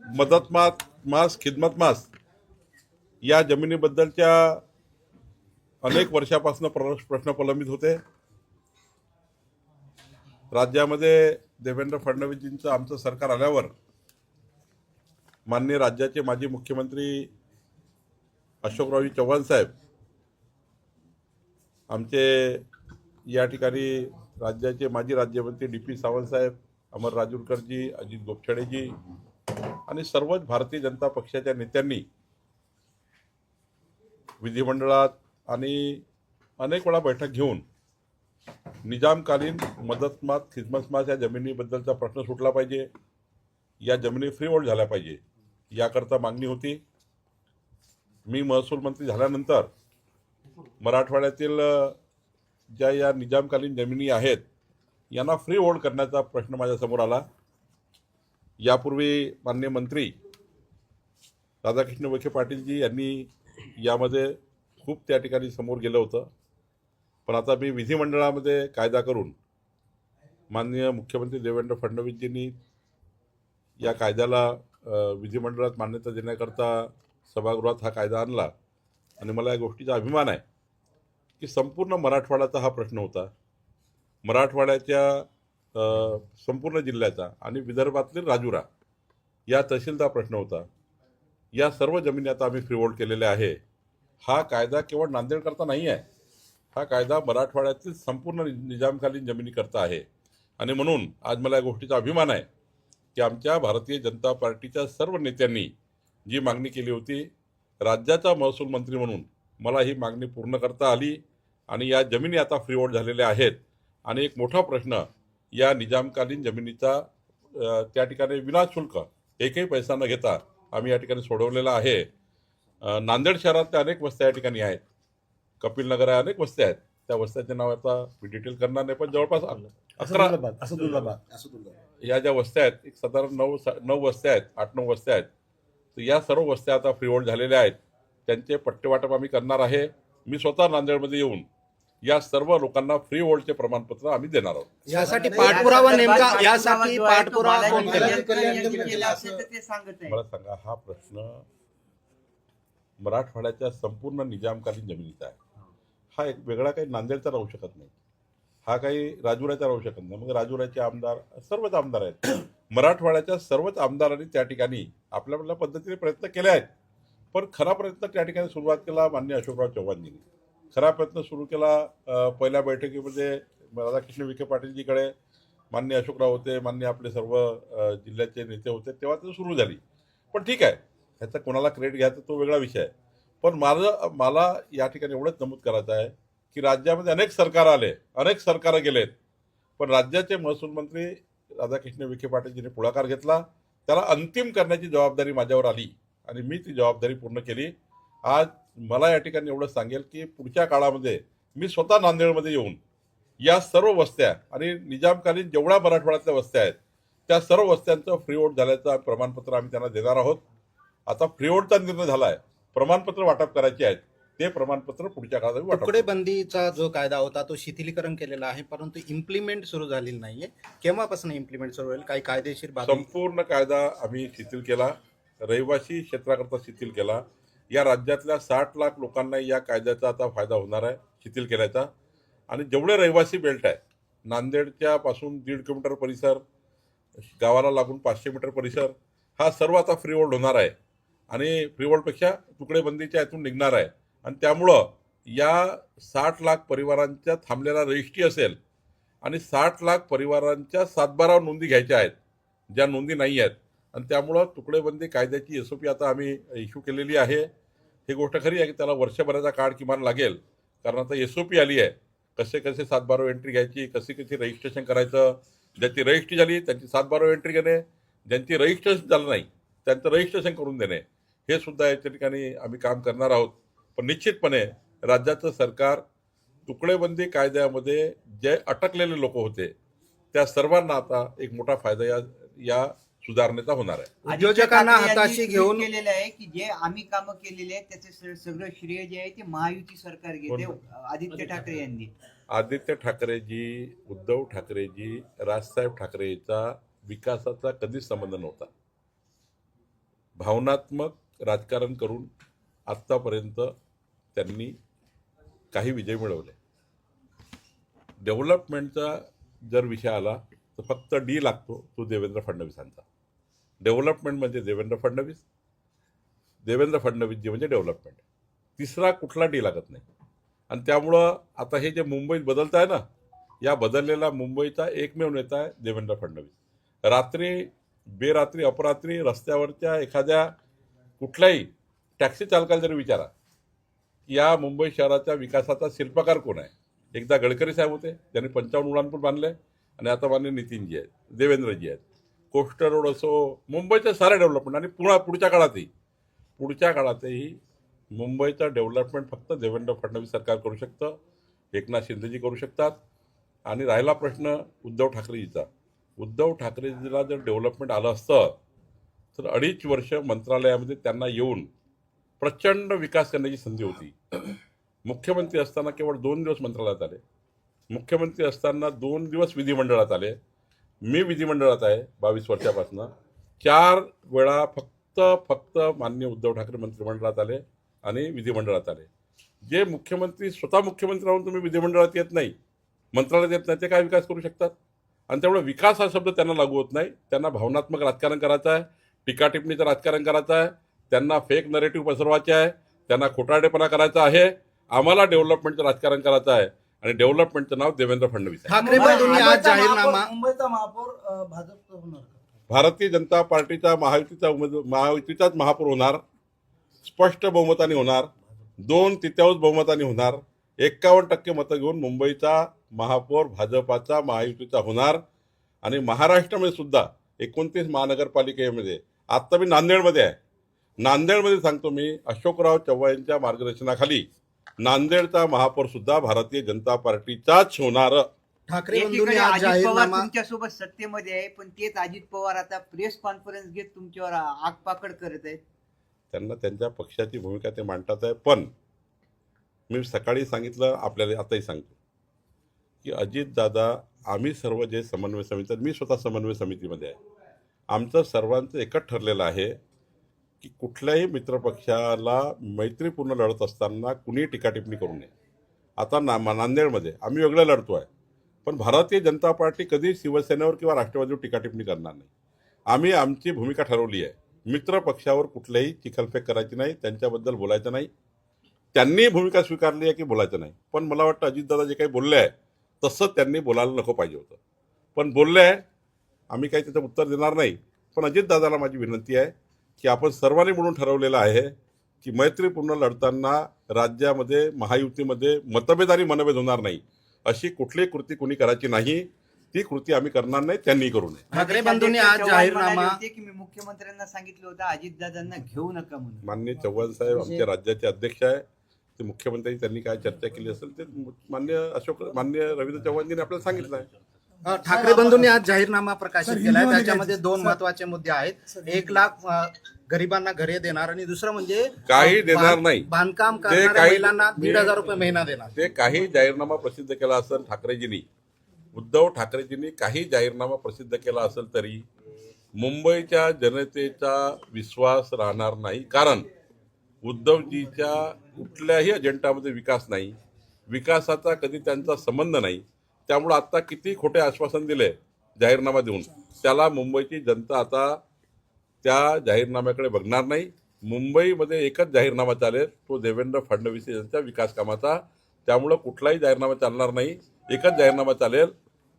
मदत मास खिदमत मास या जमिनीबद्दलच्या अनेक वर्षापासून प्रश्न प्रलंबित होते. राज्यामध्ये देवेंद्र फडणवीसजींचं आमचं सरकार आल्यावर माननीय राज्याचे माजी मुख्यमंत्री अशोकरावजी चव्हाण साहेब, आमचे या ठिकाणी राज्याचे माजी राज्यमंत्री डी.पी. सावंत साहेब, अमर राजूरकरजी, अजित गोपछडेजी आणि सर्वच भारतीय जनता पक्षाच्या नेत्यांनी विधिमंडळात आणि अनेक वेळा बैठक घेऊन निजामकालीन मदत मास खिदमत मास या जमिनीबद्दलचा प्रश्न सुटला पाहिजे, या जमिनी फ्री होल्ड झाल्या पाहिजे, याकरता मागणी होती. मी महसूल मंत्री झाल्यानंतर मराठवाड्यातील ज्या या निजामकालीन जमिनी आहेत यांना फ्री होल्ड करण्याचा प्रश्न माझ्यासमोर आला. यापूर्वी माननीय मंत्री राधाकृष्ण विखे पाटीलजी यांनी यामध्ये खूप त्या ठिकाणी समोर गेलं होतं. पण आता मी विधिमंडळामध्ये कायदा करून माननीय मुख्यमंत्री देवेंद्र फडणवीसजींनी या कायद्याला विधिमंडळात मान्यता देण्याकरता सभागृहात हा कायदा आणला आणि मला या गोष्टीचा अभिमान आहे की संपूर्ण मराठवाड्याचा हा प्रश्न होता. मराठवाड्याच्या संपूर्ण जिल्ह्याचा आणि विदर्भातील राजुरा या तहसीलचा प्रश्न होता. या सर्व जमिनी आता आम्ही फ्री होल्ड केलेल्या आहे. हा कायदा केवळ नांदेडकरता नाही आहे, हा कायदा मराठवाड्यातील संपूर्ण निजामकालीन जमिनीकरता आहे. आणि म्हणून आज मला या गोष्टीचा अभिमान आहे की आमच्या भारतीय जनता पार्टीच्या सर्व नेत्यांनी जी मागणी केली होती, राज्याचा महसूल मंत्री म्हणून मला ही मागणी पूर्ण करता आली आणि या जमिनी आता फ्री होल्ड झालेल्या आहेत. आणि एक मोठा प्रश्न या निजामकालीन जमिनीचा त्या ठिकाणी विनाशुल्क एकही पैसा न घेता आम्ही या ठिकाणी सोडवलेला आहे. नांदेड शहरातल्या अनेक वस्त्या या ठिकाणी आहेत, कपिलनगर आहे, अनेक वस्त्या आहेत. त्या वस्त्याचे नाव आता मी डिटेल करणार नाही, पण जवळपास 11 या ज्या वस्त्या आहेत, एक साधारण 9 वस्त्या आहेत, 8-9 वस्त्या आहेत. तर या सर्व वस्त्या आता फ्री होल्ड झालेल्या आहेत. त्यांचे पट्टेवाटप आम्ही करणार आहे. मी स्वतः नांदेडमध्ये येऊन या सर्व लोकांना फ्री होल्डचे प्रमाणपत्र आम्ही देणार आहोत. यासाठी पाठपुरावा नेमका यासाठी पाठपुरावा कोण मला सांगा, हा प्रश्न मराठवाड्याच्या संपूर्ण निजामकालीन जमिनीचा आहे. हा एक वेगळा काही नांदेडचा राहू शकत नाही, हा काही राजुराचा राहू शकत नाही. मग राजुराचे आमदार सर्वच आमदार आहेत, मराठवाड्याच्या सर्वच आमदारांनी त्या ठिकाणी आपल्या आपल्या पद्धतीने प्रयत्न केले आहेत. पण खरा प्रयत्न त्या ठिकाणी सुरुवात केला माननीय अशोकराव चव्हाणजींनी. खरा प्रयत्न सुरू केला पहिल्या बैठकीमध्ये राधाकृष्ण विखे पाटीलजीकडे माननीय अशोकराव होते, माननीय आपले सर्व जिल्ह्याचे नेते होते, तेव्हा ते सुरू झाली. पण ठीक आहे, ह्याचा कोणाला क्रेडिट घ्यायचा तो वेगळा विषय आहे. पण मला या ठिकाणी एवढंच नमूद करायचं आहे की राज्यामध्ये अनेक सरकार आले, अनेक सरकारं गेलेत, पण राज्याचे महसूल मंत्री राधाकृष्ण विखे पाटीलजीने पुढाकार घेतला, त्याला अंतिम करण्याची जबाबदारी माझ्यावर आली आणि मी ती जबाबदारी पूर्ण केली. आज मला या ठिकाणी एवढं सांगेल की पुढच्या काळामध्ये मी स्वतः नांदेडमध्ये येऊन या सर्व वस्त्या आणि निजामकालीन जेवढ्या मराठवाड्यातल्या वस्त्या आहेत त्या सर्व वस्त्यांचं फ्री होल्ड झाल्याचं प्रमाणपत्र आम्ही त्यांना देणार आहोत. आता फ्री होल्डचा निर्णय झाला आहे, प्रमाणपत्र वाटप करायचे आहेत, ते प्रमाणपत्र पुढच्या काळात वाटप. तुकडेबंदीचा जो कायदा होता तो शिथिलीकरण केलेला आहे, परंतु इम्प्लिमेंट सुरू झालेली नाहीये. केव्हापासून इम्प्लिमेंट सुरू होईल? काही कायदेशीर संपूर्ण कायदा आम्ही शिथिल केला, रहिवासी क्षेत्राकरता शिथिल केला. या राज्यातल्या 60 लाख लोकांना या कायद्याचा आता फायदा होणार आहे शिथिल केल्याचा. आणि जेवढे रहिवासी बेल्ट आहे, नांदेडच्या पासून 1.5 किलोमीटर परिसर, गावाला लागून 500 मीटर परिसर, हा सर्व आता फ्री होल्ड होणार आहे आणि फ्री होल्डपेक्षा तुकडेबंदीच्या यातून निघणार आहे. आणि त्यामुळं या 60 लाख परिवारांच्या थांबलेला रजिस्ट्री असेल आणि 60 लाख परिवारांच्या 7/12 नोंदी घ्यायच्या आहेत, ज्या नोंदी नाही आहेत. आणि त्यामुळं तुकडेबंदी कायद्याची SOP आता आम्ही इश्यू केलेली आहे. ही गोष्ट खरी आहे की त्याला वर्षभराचा काळ किमान लागेल, कारण आता SOP आली आहे. कसे 7/12 एंट्री घ्यायची, कशी रजिस्ट्रेशन करायचं, ज्याची रजिस्ट्री झाली त्यांची 7/12 एंट्री घेणे, ज्यांची रजिस्ट्रेशन झालं नाही त्यांचं रजिस्ट्रेशन करून देणे, हे सुद्धा याच्या ठिकाणी आम्ही काम करणार आहोत. पण निश्चितपणे राज्याचं सरकार तुकडेबंदी कायद्यामध्ये जे अटकलेले लोक होते त्या सर्वांना आता एक मोठा फायदा या सुधारणेचा होणार आहे. उद्योजकांना हाताशी घेऊन केलेलं आहे की जे आम्ही कामं केलेले आहेत त्याचे सगळं श्रेय जे आहे ते महायुती सरकार घेते. आदित्य ठाकरे यांनी आदित्य ठाकरेजी, उद्धव ठाकरेजी, राजसाहेब ठाकरेचा विकासाचा कधीच संबंध नव्हता. भावनात्मक राजकारण करून आत्तापर्यंत त्यांनी काही विजय मिळवले. डेव्हलपमेंटचा जर विषय आला तर फक्त डी लागतो, तो देवेंद्र फडणवीसांचा. डेव्हलपमेंट म्हणजे देवेंद्र फडणवीस, देवेंद्र फडणवीसजी म्हणजे डेव्हलपमेंट. तिसरा कुठला डी लागत नाही. आणि त्यामुळं आता हे जे मुंबईत बदलत आहे ना, या बदललेला मुंबईचा एकमेव नेता आहे देवेंद्र फडणवीस. रात्री बेरात्री अपरात्री रस्त्यावरच्या एखाद्या कुठल्याही टॅक्सी चालकाला जरी विचारा की या मुंबई शहराच्या विकासाचा शिल्पकार कोण आहे. एकदा गडकरी साहेब होते, त्यांनी 55 उड्डाणपूल बांधले, आणि आता मान्य नितीनजी आहेत, देवेंद्रजी आहेत. कोस्टर रोड असो, मुंबईचे सारे डेव्हलपमेंट. आणि पुढच्या काळातही मुंबईचं डेव्हलपमेंट फक्त देवेंद्र फडणवीस सरकार करू शकतं, एकनाथ शिंदेजी करू शकतात. आणि राहिला प्रश्न उद्धव ठाकरेजीचा, उद्धव ठाकरेजीला जर डेव्हलपमेंट आलं असतं तर 2.5 वर्ष मंत्रालयामध्ये त्यांना येऊन प्रचंड विकास करण्याची संधी होती. मुख्यमंत्री असताना केवळ 2 दिवस मंत्रालयात आले, मुख्यमंत्री असताना 2 दिवस विधिमंडळात आले. मी विधिमंडळात आहे 22 वर्षापासून. 4 वेळा फक्त माननीय उद्धव ठाकरे मंत्रिमंडळात आले आणि विधिमंडळात आले. जे मुख्यमंत्री स्वतः मुख्यमंत्री राहून तुम्ही विधिमंडळात येत नाही, मंत्रालयात येत नाही, ते काय विकास करू शकतात. आणि त्यामुळे विकास हा शब्द त्यांना लागू होत नाही. त्यांना भावनात्मक राजकारण करायचं आहे, टीकाटिप्पणीचं राजकारण करायचं आहे, त्यांना फेक नरेटिव्ह पसरवायचे आहे, त्यांना खोटारडेपणा करायचा आहे. आम्हाला डेव्हलपमेंटचं राजकारण करायचं आहे आणि डेव्हलपमेंटचं नाव देवेंद्र फडणवीस आहे. ठाकरे बंधूंनी आज जाहीरनामा, मुंबईचा महापौर भाजपचा होणार का? भारतीय जनता पार्टीचा महायुतीचाच महापौर होणार, स्पष्ट बहुमताने होणार, 2/3 बहुमताने होणार. 51% मतं घेऊन मुंबईचा महापौर भाजपाचा महायुतीचा होणार. आणि महाराष्ट्रामध्ये सुद्धा 29 महानगरपालिकेमध्ये, आत्ता मी नांदेडमध्ये आहे, नांदेडमध्ये सांगतो मी, अशोकराव चव्हाणांच्या मार्गदर्शनाखाली नांदेडचा महापौर सुद्धा भारतीय जनता पार्टीचाच होणार. ठाकरे बंधूंनी एकीकडे आज अजित पवार जाहीरनामा, तुमच्यासोबत सत्तेमध्ये आहे, पण तेच अजित पवार आता प्रेस कॉन्फरन्स घेत तुमच्यावर आगपाकड करत आहेत. त्यांना त्यांच्या पक्षाची भूमिका ते मांडतात आहे. पण मी सकाळी सांगितलं, आपल्याला आताही सांगतो की अजितदादा, आम्ही सर्व जे समन्वय समिती, मी स्वतः समन्वय समितीमध्ये आहे, आमचं सर्वांचं एकच ठरलेलं आहे की कुठल्याही मित्रपक्षाला मैत्रीपूर्ण लढत असताना कुणी टीकाटिप्पणी करू नये. आता नांदेडमध्ये आम्ही वेगळं लढतो आहे, पण भारतीय जनता पार्टी कधी शिवसेनेवर किंवा राष्ट्रवादीवर टीकाटिप्पणी करणार नाही. आम्ही आमची भूमिका ठरवली आहे. मित्रपक्षावर कुठल्याही चिखलफेक करायची नाही, त्यांच्याबद्दल बोलायचं नाही. त्यांनी भूमिका स्वीकारली आहे की बोलायचं नाही. पण मला वाटतं अजितदादा जे काही बोलले आहे तसं त्यांनी बोलायला नको पाहिजे होतं, पण बोलले आहे. आम्ही काही त्याचं उत्तर देणार नाही. पण अजितदादाला माझी विनंती आहे की आपण सर्वांनी म्हणून ठरवलेलं आहे की मैत्रीपूर्ण लढताना राज्यामध्ये महायुतीमध्ये मतभेद आणि मनभेद होणार नाही. अशी कुठलीही कृती कुणी करायची नाही. ती कृती आम्ही करणार नाही, त्यांनी करू नये. ठाकरे बंधूंनी आज चव्हाण जाहीरनामा, म्हणाले होते की मी मुख्यमंत्र्यांना सांगितलं होतं अजितदादांना घेऊ नका म्हणून. माननीय चव्हाण साहेब आमच्या राज्याचे अध्यक्ष आहे. ते मुख्यमंत्री त्यांनी काय चर्चा केली असेल ते मान्य रवींद्र चव्हाणजींनी आपल्याला सांगितलं आहे. ठाकरे बंधूंनी आज जाहीरनामा प्रकाशित केलाय. त्याच्यामध्ये 2 महत्वाचे मुद्दे आहेत. 1 लाख गरिबांना घरे देणार, आणि दुसरं म्हणजे काही देणार नाही. बांधकाम करणाऱ्या महिलांना 1,500 रुपये महिना देणार. ते काही जाहीरनामा प्रसिद्ध केला असेल ठाकरेजींनी, उद्धव ठाकरेजींनी काही जाहीरनामा प्रसिद्ध केला असेल तरी मुंबईच्या जनतेचा विश्वास राहणार नाही. कारण उद्धवजीच्या कुठल्याही अजेंडामध्ये विकास नाही, विकासाचा कधी त्यांचा संबंध नाही. त्यामुळे आता किती खोटे आश्वासन दिले जाहीरनामा देऊन, त्याला मुंबईची जनता आता त्या जाहीरनाम्याकडे बघणार नाही. मुंबईमध्ये एकच जाहीरनामा चालेल, तो देवेंद्र फडणवीस यांच्या विकास कामाचा. त्यामुळं कुठलाही जाहीरनामा चालणार नाही, एकच जाहीरनामा चालेल.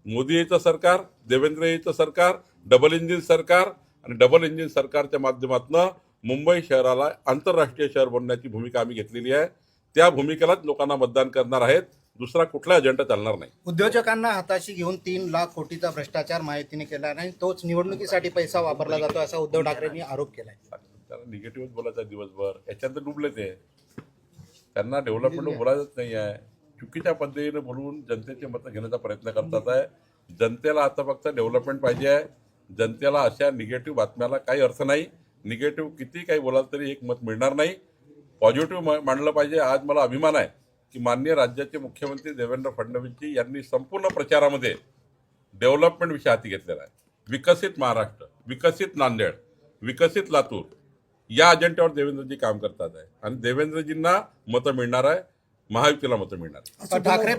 मोदी याचं सरकार, देवेंद्र याचं सरकार, डबल इंजिन सरकार. आणि डबल इंजिन सरकारच्या माध्यमातून मुंबई शहराला आंतरराष्ट्रीय शहर बनण्याची भूमिका आम्ही घेतलेली आहे. त्या भूमिकेलाच लोकांना मतदान करणार आहेत. दुसरा कुठला अजेंडा चालणार नाही. उद्योजकांना हाताशी घेऊन 3 लाख कोटीचा भ्रष्टाचार माहितीने केला नाही, तोच निवडणुकीसाठी पैसा वापरला जातो, असा उद्धव ठाकरेंनी आरोप केलाय. त्याला निगेटिव्ह बोलायचा दिवसभर, याच्यात डुबले ते. त्यांना डेव्हलपमेंट बोलायचंच नाही आहे. चुकीच्या पद्धतीने बोलून जनतेचे मतं घेण्याचा प्रयत्न करतात आहे. जनतेला आता फक्त डेव्हलपमेंट पाहिजे आहे. जनतेला अशा निगेटिव्ह बातम्याला काही अर्थ नाही. निगेटिव्ह किती काही बोलाल तरी एक मत मिळणार नाही. पॉझिटिव्ह मांडलं पाहिजे. आज मला अभिमान आहे की माननीय राज्याचे मुख्यमंत्री देवेंद्र फडणवीसजी यांनी संपूर्ण प्रचारामध्ये डेव्हलपमेंट विषय हाती घेतलेला आहे. विकसित महाराष्ट्र, विकसित नांदेड, विकसित लातूर, या अजेंड्यावर देवेंद्रजी काम करतात आहे आणि देवेंद्रजींना मतं मिळणार आहे, महायुतीला मतं मिळणार आहे. ठाकरे